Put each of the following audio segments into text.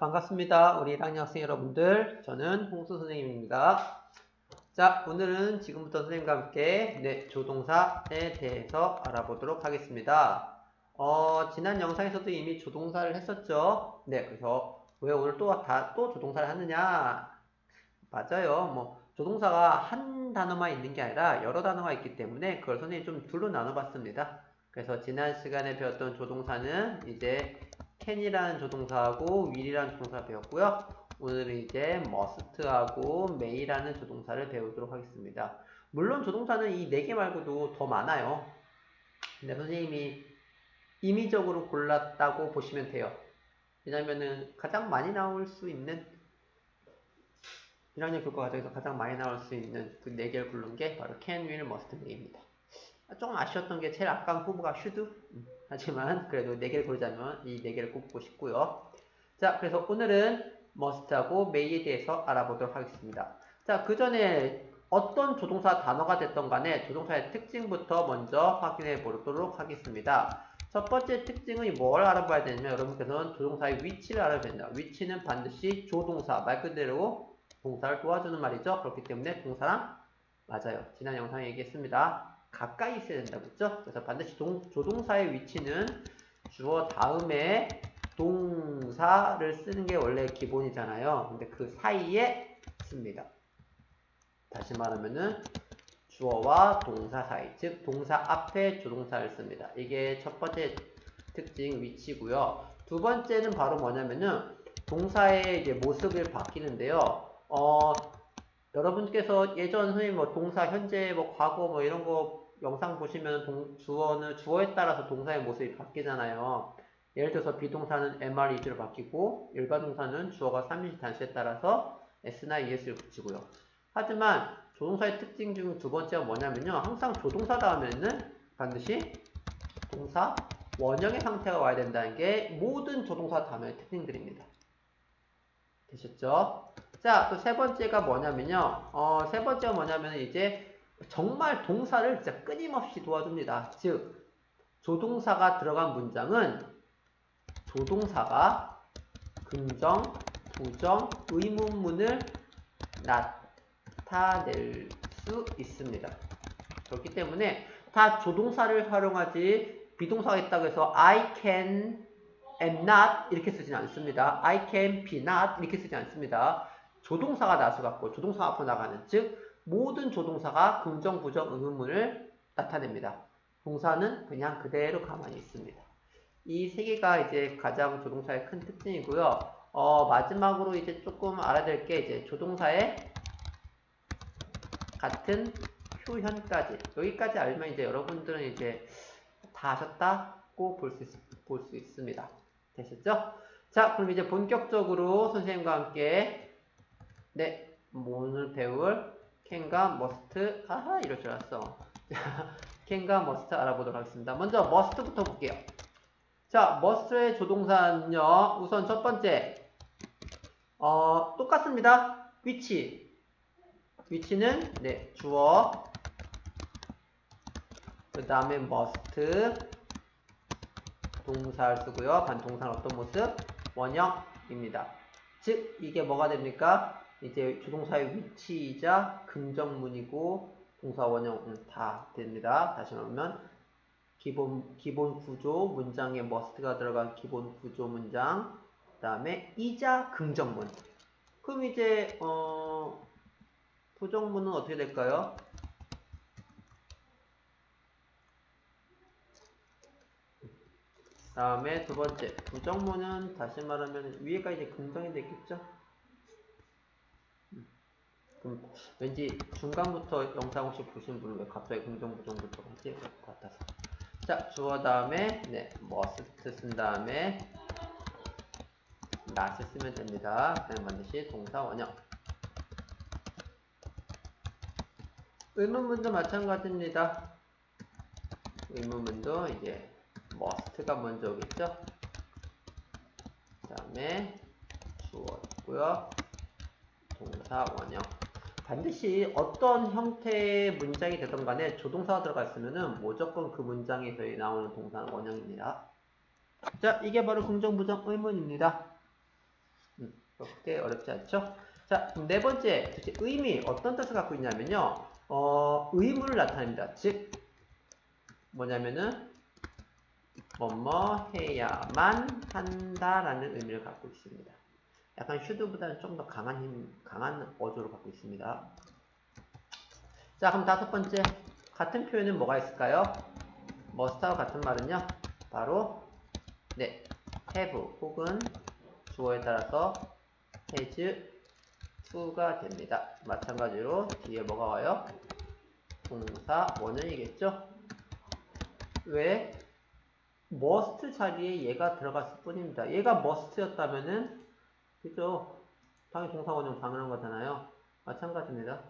반갑습니다. 우리 1학년 학생 여러분들. 저는 홍수 선생님입니다. 자, 오늘은 지금부터 선생님과 함께 조동사에 대해서 알아보도록 하겠습니다. 지난 영상에서도 이미 조동사를 했었죠. 그래서 왜 오늘 또 조동사를 하느냐? 맞아요. 조동사가 한 단어만 있는 게 아니라 여러 단어가 있기 때문에 그걸 선생님이 좀 둘로 나눠봤습니다. 그래서 지난 시간에 배웠던 조동사는 이제 can이라는 조동사하고 will이라는 조동사를 배웠고요. 오늘은 이제 must하고 may라는 조동사를 배우도록 하겠습니다. 물론 조동사는 이 4개 말고도 더 많아요. 근데 선생님이 임의적으로 골랐다고 보시면 돼요. 왜냐면은 가장 많이 나올 수 있는 1학년 교과 과정에서 가장 많이 나올 수 있는 그 4개를 고른 게 바로 can, will, must, may입니다. 조금 아쉬웠던 게 제일 아까운 후보가 should. 하지만 그래도 4개를 고르자면 이 4개를 꼽고 싶고요. 자, 그래서 오늘은 must하고 may에 대해서 알아보도록 하겠습니다. 자, 그 전에 어떤 조동사 단어가 됐던 간에 조동사의 특징부터 먼저 확인해 보도록 하겠습니다. 첫 번째 특징은 뭘 알아봐야 되냐면 여러분께서는 조동사의 위치를 알아야 됩니다. 위치는 반드시 조동사, 말 그대로 동사를 도와주는 말이죠. 그렇기 때문에 동사랑 맞아요. 지난 영상에 얘기했습니다. 가까이 있어야 된다고 했죠? 그래서 반드시 조동사의 위치는 주어 다음에 동사를 쓰는 게 원래 기본이잖아요. 근데 그 사이에 씁니다. 다시 말하면은 주어와 동사 사이, 즉 동사 앞에 조동사를 씁니다. 이게 첫 번째 특징 위치고요. 두 번째는 바로 뭐냐면은 동사의 이제 모습이 바뀌는데요. 여러분께서 예전 선생님 동사, 현재, 과거 이런 거 영상 보시면 주어에 따라서 동사의 모습이 바뀌잖아요. 예를 들어서 비동사는 MR, ES로 바뀌고 일반 동사는 주어가 3인칭 단수에 따라서 S나 ES를 붙이고요. 하지만 조동사의 특징 중 두 번째가 뭐냐면요. 항상 조동사 다음에는 반드시 동사 원형의 상태가 와야 된다는 게 모든 조동사 단어의 특징들입니다. 되셨죠? 자, 또 세 번째가 뭐냐면요. 세 번째가 뭐냐면 이제 정말 동사를 진짜 끊임없이 도와줍니다. 즉, 조동사가 들어간 문장은 조동사가 긍정, 부정, 의문문을 나타낼 수 있습니다. 그렇기 때문에 다 조동사를 활용하지 비동사가 있다고 해서 I can am not 이렇게 쓰진 않습니다. I can be not 이렇게 쓰지 않습니다. 조동사가 나서 갖고 조동사 앞으로 나가는 즉 모든 조동사가 긍정, 부정, 의문문을 나타냅니다. 동사는 그냥 그대로 가만히 있습니다. 이 세 개가 이제 가장 조동사의 큰 특징이고요. 마지막으로 이제 조금 알아야 될 게 이제 조동사의 같은 표현까지 여기까지 알면 이제 여러분들은 이제 다 하셨다고 볼 수 있습니다. 되셨죠? 자, 그럼 이제 본격적으로 선생님과 함께 오늘 배울 can과 must 이럴 줄 알았어. can과 must 알아보도록 하겠습니다. 먼저 must부터 볼게요. 자, must의 조동사는요. 우선 첫 번째 똑같습니다. 위치는 주어 그 다음에 must 동사를 쓰고요. 반동사는 어떤 모습? 원형입니다. 즉 이게 뭐가 됩니까? 이제 조동사의 위치이자 긍정문이고 동사 원형 다 됩니다. 다시 말하면 기본 구조 문장에 must가 들어간 기본 구조 문장 그 다음에 이자 긍정문. 그럼 이제 부정문은 어떻게 될까요? 다음에 두 번째 부정문은 다시 말하면 위에가 이제 긍정이 되겠죠? 그럼 왠지 중간부터 영상 혹시 보신 분은 왜 갑자기 긍정 부정부터 하지? 것 같아서. 자, 주어 다음에 must 쓴 다음에 not을 쓰면 됩니다. 그냥 반드시 동사 원형. 의문문도 마찬가지입니다. 의문문도 이제 must가 먼저 오겠죠? 그 다음에 주어 있고요. 동사 원형. 반드시 어떤 형태의 문장이 되든 간에 조동사가 들어가 있으면은 무조건 그 문장에서 나오는 동사는 원형입니다. 자, 이게 바로 긍정, 부정, 의문입니다. 그렇게 어렵지 않죠? 자, 그럼 네 번째, 도대체 의미, 어떤 뜻을 갖고 있냐면요. 의무를 나타냅니다. 즉, 뭐냐면은, 뭐뭐 해야만 한다라는 의미를 갖고 있습니다. 약간 should보다는 좀 더 강한 강한 어조를 갖고 있습니다. 자, 그럼 다섯 번째, 같은 표현은 뭐가 있을까요? must와 같은 말은요, 바로, 네, have 혹은 주어에 따라서 has, to가 됩니다. 마찬가지로 뒤에 뭐가 와요? 동사 원형이겠죠? 왜? must 자리에 얘가 들어갔을 뿐입니다. 얘가 must였다면은, 그죠? 당연히 동사 원형 당연한 거잖아요. 마찬가지입니다.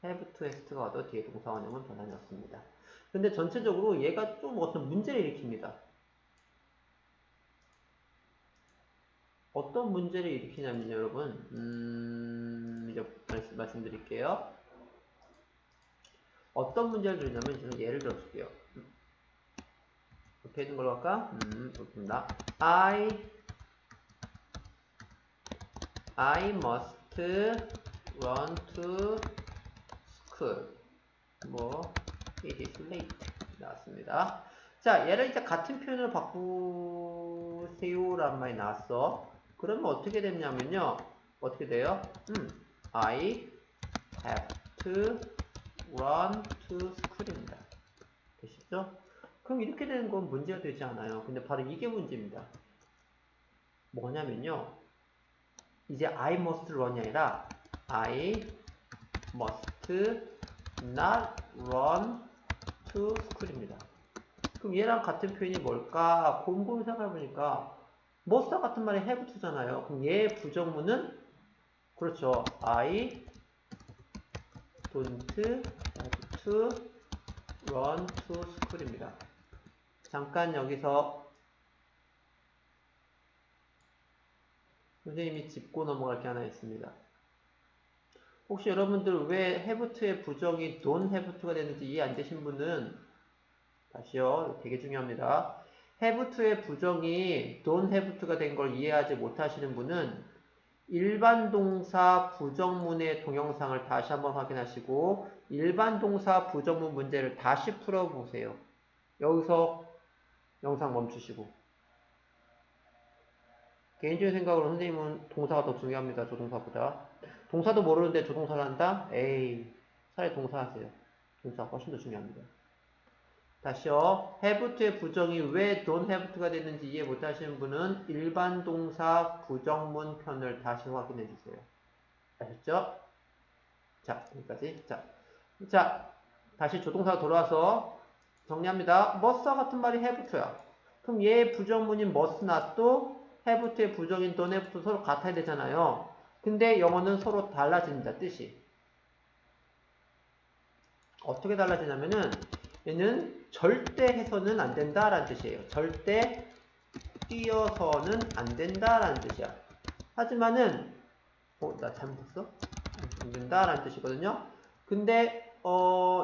have to, has to가 와도 뒤에 동사 원형은 변함이 없습니다. 근데 전체적으로 얘가 좀 어떤 문제를 일으킵니다. 어떤 문제를 일으키냐면요, 여러분. 이제 말씀드릴게요. 어떤 문제를 드리냐면, 저는 예를 들어줄게요. 이렇게 해준 걸로 할까? 좋습니다. I must run to school. it is late. 나왔습니다. 자, 얘를 이제 같은 표현으로 바꾸세요라는 말이 나왔어. 그러면 어떻게 됐냐면요. 어떻게 돼요? I have to run to school입니다. 되시죠? 그럼 이렇게 되는 건 문제가 되지 않아요. 근데 바로 이게 문제입니다. 뭐냐면요. 이제 I must run이 아니라 I must not run to school입니다. 그럼 얘랑 같은 표현이 뭘까? 곰곰이 생각해보니까 must와 같은 말이 have to잖아요. 그럼 얘의 부정문은 그렇죠. I don't have to run to school입니다. 잠깐 여기서 선생님이 짚고 넘어갈 게 하나 있습니다. 혹시 여러분들 왜 have to의 부정이 don't have to가 되는지 이해 안 되신 분은 다시요. 되게 중요합니다. have to의 부정이 don't have to가 된 걸 이해하지 못하시는 분은 일반 동사 부정문의 동영상을 다시 한번 확인하시고 일반 동사 부정문 문제를 다시 풀어보세요. 여기서 영상 멈추시고 개인적인 생각으로 선생님은 동사가 더 중요합니다. 조동사보다. 동사도 모르는데 조동사를 한다? 에이, 차라리 동사 하세요. 동사가 훨씬 더 중요합니다. 다시요. have to의 부정이 왜 don't have to가 됐는지 이해 못하시는 분은 일반 동사 부정문 편을 다시 확인해 주세요. 아셨죠? 자, 여기까지. 자, 다시 조동사 돌아와서 정리합니다. must와 같은 말이 have to야. 그럼 얘의 부정문인 must not도 have to의 부정인 don't have to 서로 같아야 되잖아요. 근데 영어는 서로 달라집니다. 뜻이. 어떻게 달라지냐면은 얘는 절대 해서는 안 된다라는 뜻이에요. 절대 뛰어서는 안 된다라는 뜻이야. 하지만은 나 잘못했어? 안 된다라는 뜻이거든요. 근데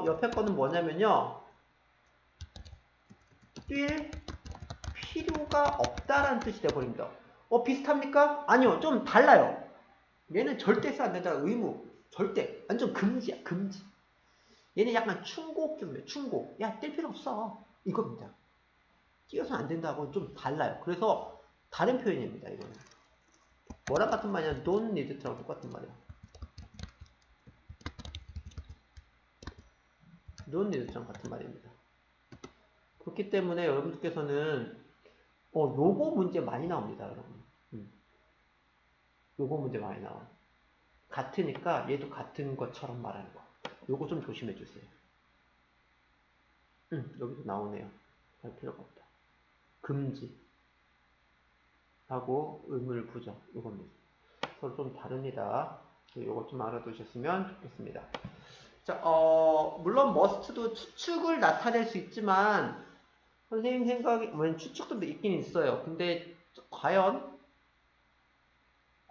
옆에 거는 뭐냐면요. 뛸 필요가 없다라는 뜻이 되어버립니다. 비슷합니까? 아니요. 좀 달라요. 얘는 절대 해서 안 된다. 의무. 절대. 완전 금지야. 금지. 얘는 약간 충고급이에요. 충고. 야, 뛸 필요 없어. 이겁니다. 뛰어서 안 된다고 좀 달라요. 그래서 다른 표현입니다. 이거는. 뭐랑 같은 말이냐? don't need to랑 똑같은 말이야. don't need to랑 같은 말입니다. 그렇기 때문에 여러분들께서는 요거 문제 많이 나옵니다. 여러분. 요거 문제 많이 나와요. 같으니까 얘도 같은 것처럼 말하는 거. 요거 좀 조심해 주세요. 여기도 나오네요. 할 필요가 없다. 금지 하고 의무를 부정. 요겁니다. 서로 좀 다릅니다. 요거 좀 알아두셨으면 좋겠습니다. 자, 물론 must도 추측을 나타낼 수 있지만 선생님 생각에 추측도 있긴 있어요. 근데 과연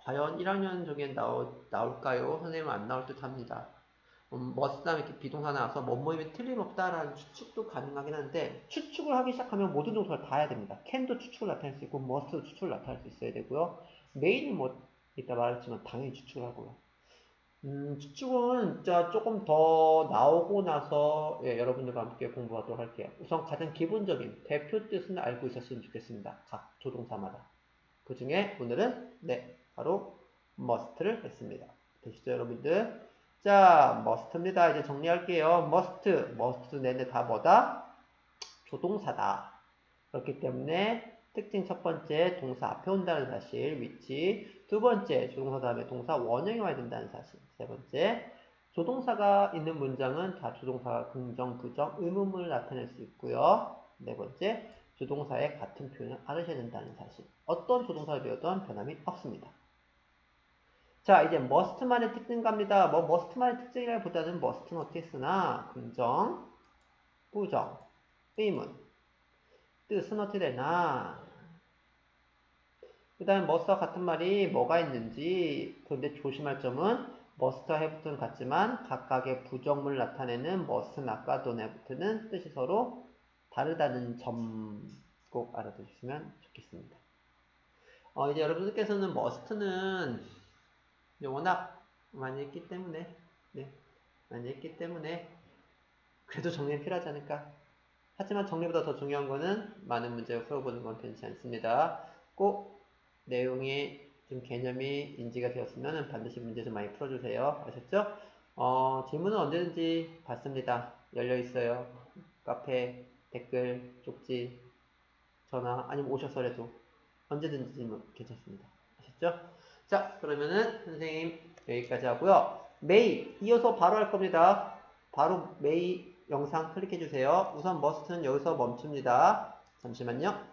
1학년 저게 나올까요? 선생님은 안 나올 듯 합니다. must 다음에 이렇게 비동사 나와서 뭐뭐이면 틀림없다라는 추측도 가능하긴 한데 추측을 하기 시작하면 모든 동사를 다 해야 됩니다. can도 추측을 나타낼 수 있고 must도 추측을 나타낼 수 있어야 되고요. may는 이따 말했지만 당연히 추측하고요. 추측은 진짜 조금 더 나오고 나서 예, 여러분들과 함께 공부하도록 할게요. 우선 가장 기본적인 대표 뜻은 알고 있었으면 좋겠습니다. 각 조동사마다. 그 중에 오늘은 네 바로 must를 했습니다. 되시죠 여러분들? 자 must입니다. 이제 정리할게요. must 내내 다 뭐다? 조동사다. 그렇기 때문에 특징 첫 번째 동사 앞에 온다는 사실, 위치. 두 번째 조동사 다음에 동사 원형이 와야 된다는 사실. 세 번째 조동사가 있는 문장은 다 조동사가 긍정, 부정, 의문문을 나타낼 수 있고요. 네 번째 조동사의 같은 표현을 알으셔야 된다는 사실. 어떤 조동사를 배워도 변함이 없습니다. 자 이제 must만의 특징 갑니다. 뭐 must만의 특징이라기보다는 must는 어떻게 쓰나 긍정, 부정, 의문 뜻은 어떻게 되나? 그 다음에 must와 같은 말이 뭐가 있는지. 그런데 조심할 점은 must와 have는 같지만 각각의 부정문을 나타내는 must는 아까 don't have는 뜻이 서로 다르다는 점 꼭 알아두시면 좋겠습니다. 이제 여러분들께서는 must는 워낙 많이 했기 때문에 네, 많이 했기 때문에 그래도 정리가 필요하지 않을까? 하지만 정리보다 더 중요한 거는 많은 문제를 풀어보는 건 괜찮지 않습니다. 꼭 내용이 좀 개념이 인지가 되었으면 반드시 문제 좀 많이 풀어주세요. 아셨죠? 질문은 언제든지 받습니다. 열려있어요. 카페, 댓글, 쪽지, 전화, 아니면 오셔서라도 언제든지 질문 괜찮습니다. 아셨죠? 자, 그러면은 선생님 여기까지 하고요. 메이 이어서 바로 할 겁니다. 바로 메이 영상 클릭해주세요. 우선 머스트는 여기서 멈춥니다. 잠시만요.